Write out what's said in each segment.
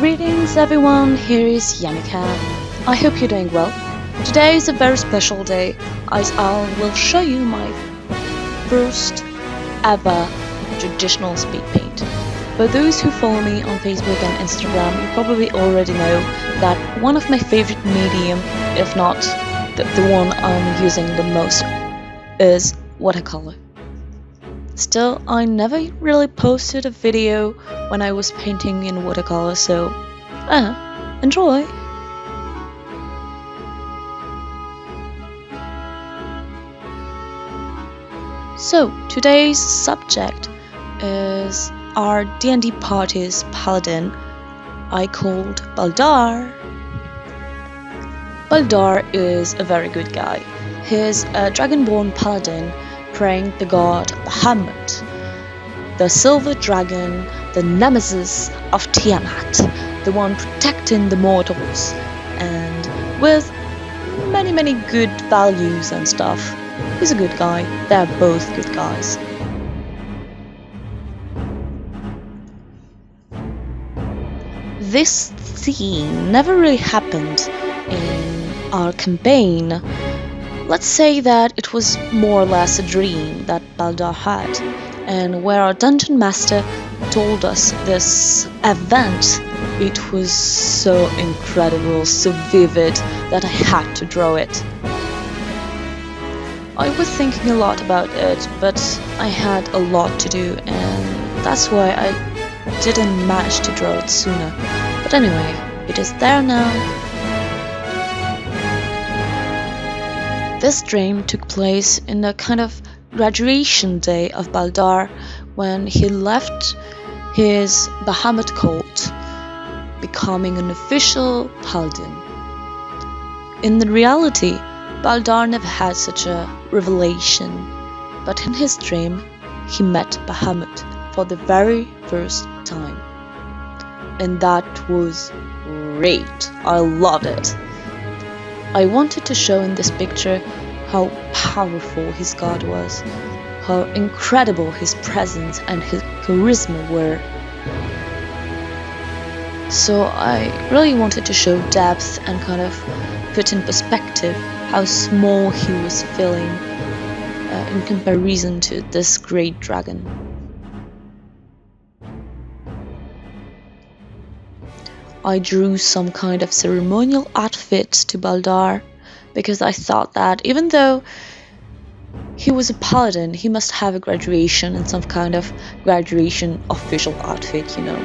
Greetings everyone, here is Yannicka. I hope you're doing well. Today is a very special day as I will show you my first ever traditional speed paint. For those who follow me on Facebook and Instagram, you probably already know that one of my favorite medium, if not the one I'm using the most, is watercolor. Still, I never really posted a video when I was painting in watercolor, so enjoy! So, today's subject is our D&D party's paladin I called Baldar. Baldar is a very good guy. He's a dragonborn paladin praying the god Bahamut, the silver dragon, the nemesis of Tiamat, the one protecting the mortals, and with many good values and stuff. He's a good guy. They're both good guys. This scene never really happened in our campaign. Let's say that it was more or less a dream that Baldar had, and where our dungeon master told us this event, it was so incredible, so vivid, that I had to draw it. I was thinking a lot about it, but I had a lot to do, and that's why I didn't manage to draw it sooner. But anyway, it is there now. This dream took place in the kind of graduation day of Baldar, when he left his Bahamut cult, becoming an official paladin. In the reality, Baldar never had such a revelation, but in his dream, he met Bahamut for the very first time. And that was great. I loved it. I wanted to show in this picture how powerful his god was, how incredible his presence and his charisma were. So I really wanted to show depth and kind of put in perspective how small he was feeling in comparison to this great dragon. I drew some kind of ceremonial outfit to Baldar because I thought that even though he was a paladin, he must have a graduation and some kind of graduation official outfit, you know.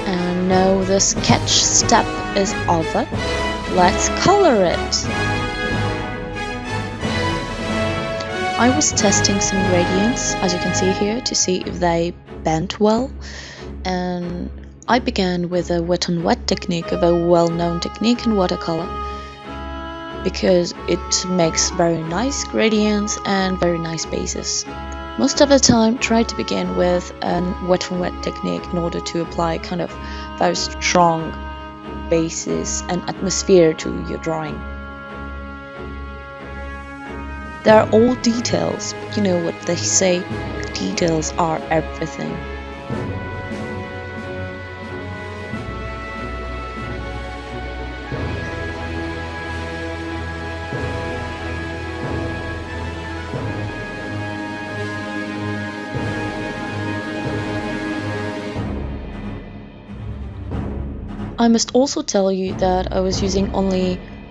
And now the sketch step is over. Let's color it. I was testing some gradients, as you can see here, to see if they bent well, and I began with a wet on wet technique, a very well-known technique in watercolor, because it makes very nice gradients and very nice bases. Most of the time, try to begin with a wet on wet technique in order to apply kind of very strong bases and atmosphere to your drawing. They are all details, but you know what they say, details are everything. I must also tell you that I was using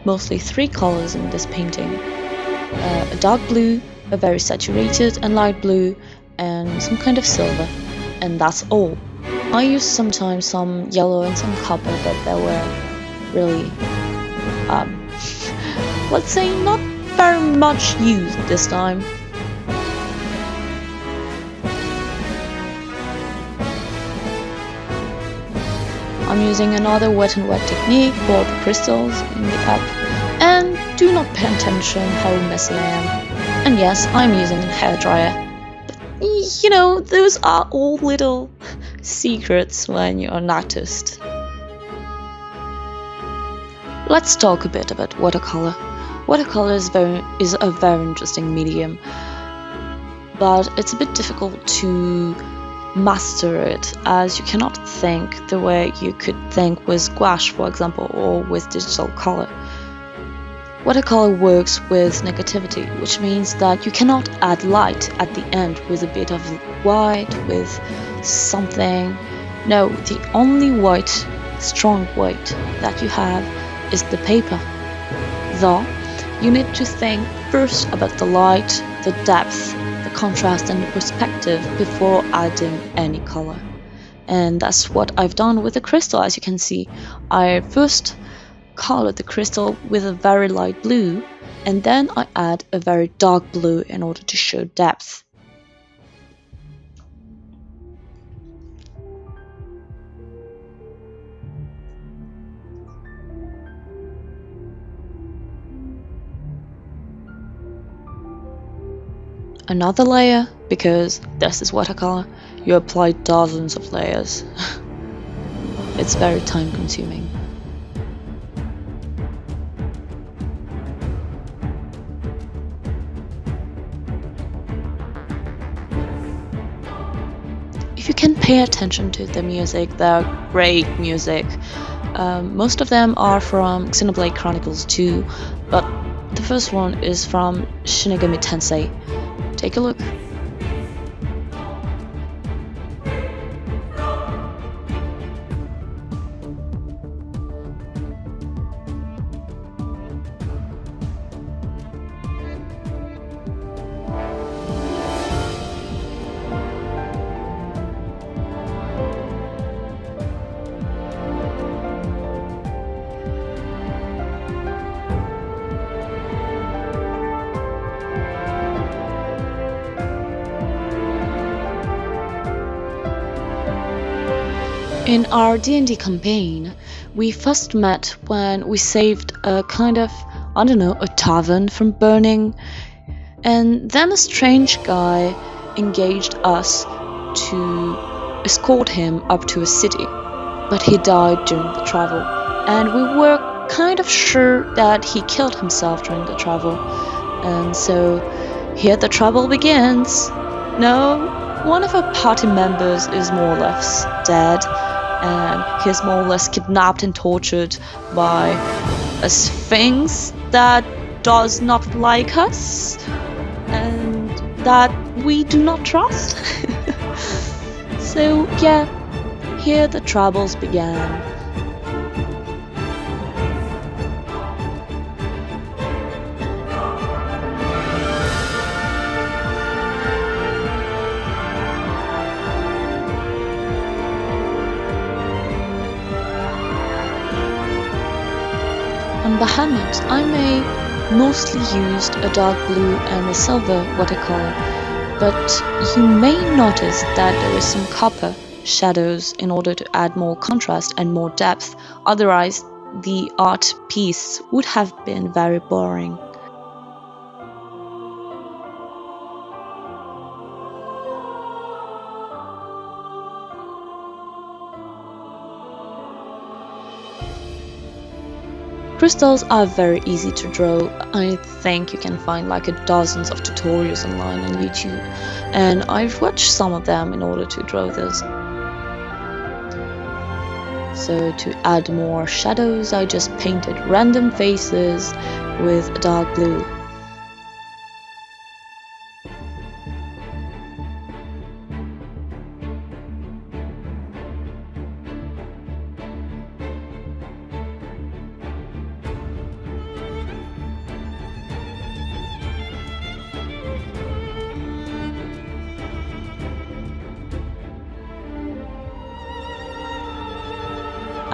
mostly 3 colors in this painting. A dark blue, a very saturated and light blue, and some kind of silver. And that's all. I used sometimes some yellow and some copper, but they were really, let's say not very much used this time. I'm using another wet and wet technique for the crystals in the app, and do not pay attention how messy I am. And yes, I'm using a hairdryer. You know, those are all little secrets when you're an artist. Let's talk a bit about watercolor. Watercolor is a very interesting medium, but it's a bit difficult to master it, as you cannot think the way you could think with gouache, for example, or with digital color. Watercolor works with negativity, which means that you cannot add light at the end with a bit of white, with something. No, the only white, strong white that you have is the paper. Though, you need to think first about the light, the depth, the contrast and the perspective before adding any color. And that's what I've done with the crystal. As you can see, I first colored the crystal with a very light blue, and then I add a very dark blue in order to show depth. Another layer, because this is watercolor, you apply dozens of layers. It's very time consuming. If you can pay attention to the music, they're great music. Most of them are from Xenoblade Chronicles 2, but the first one is from Shin Tensei. Take a look. In our DnD campaign, we first met when we saved a kind of, I don't know, a tavern from burning, and then a strange guy engaged us to escort him up to a city, but he died during the travel, and we were kind of sure that he killed himself during the travel, and so here the trouble begins. No, one of our party members is more or less dead, and he's more or less kidnapped and tortured by a sphinx that does not like us and that we do not trust. So yeah, here the troubles began. On Bahamut, I mostly used a dark blue and a silver watercolor, but you may notice that there is some copper shadows in order to add more contrast and more depth, otherwise the art piece would have been very boring. Crystals are very easy to draw. I think you can find like dozens of tutorials online on YouTube, and I've watched some of them in order to draw this. So to add more shadows, I just painted random faces with dark blue.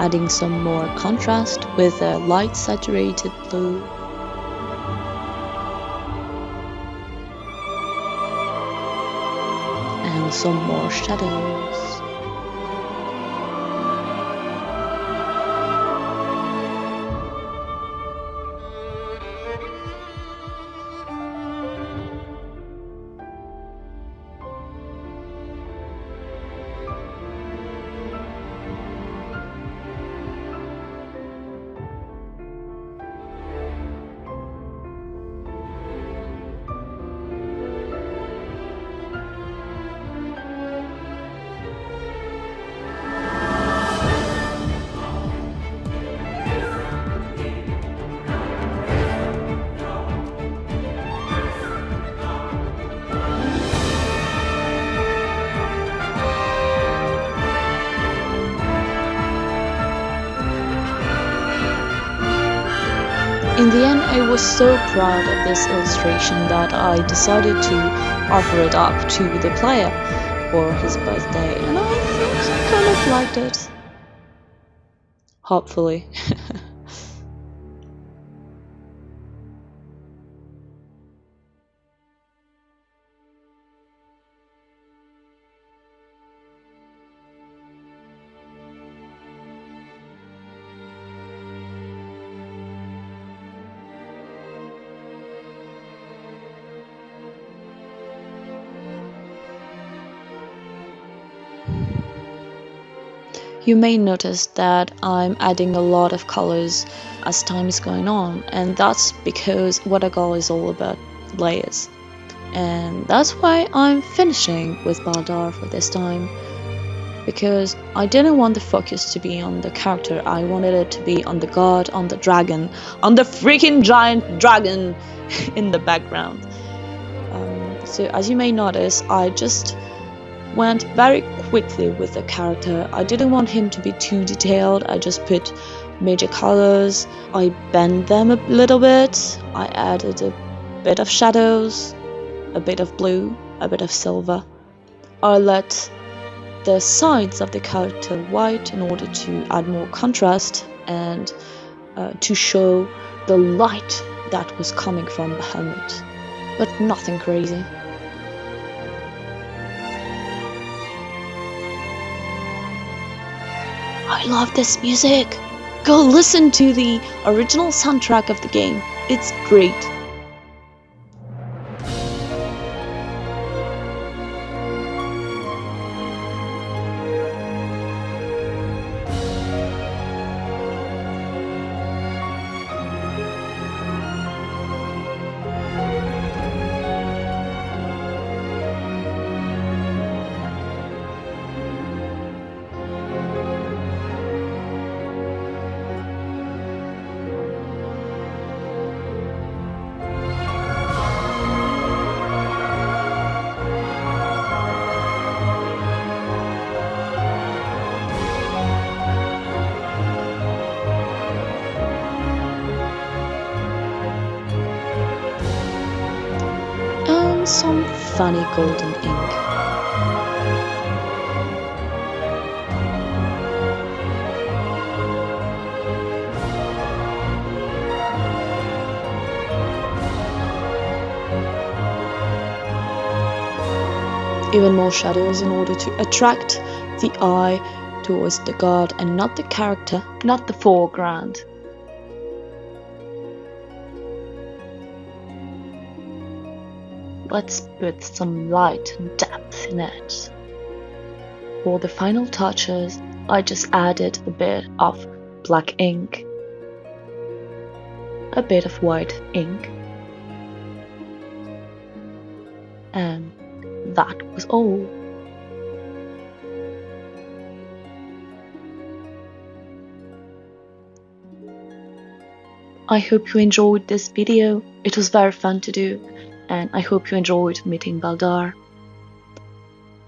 Adding some more contrast with a light saturated blue. And some more shadows. In the end, I was so proud of this illustration that I decided to offer it up to the player for his birthday, and I think he kind of liked it. Hopefully. You may notice that I'm adding a lot of colors as time is going on, and that's because Watercolur is all about layers. And that's why I'm finishing with Baldar for this time, because I didn't want the focus to be on the character, I wanted it to be on the god, on the dragon, on the freaking giant dragon in the background. So as you may notice, I just went very quickly with the character. I didn't want him to be too detailed. I just put major colors, I bent them a little bit, I added a bit of shadows, a bit of blue, a bit of silver. I let the sides of the character white in order to add more contrast and to show the light that was coming from Bahamut, but nothing crazy. I love this music! Go listen to the original soundtrack of the game, it's great! Some funny golden ink. Even more shadows in order to attract the eye towards the god and not the character, not the foreground. Let's put some light and depth in it. For the final touches, I just added a bit of black ink, a bit of white ink, and that was all. I hope you enjoyed this video. It was very fun to do, and I hope you enjoyed meeting Baldar.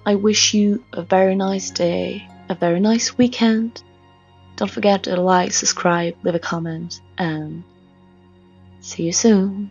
I wish you a very nice day, a very nice weekend. Don't forget to like, subscribe, leave a comment, and see you soon.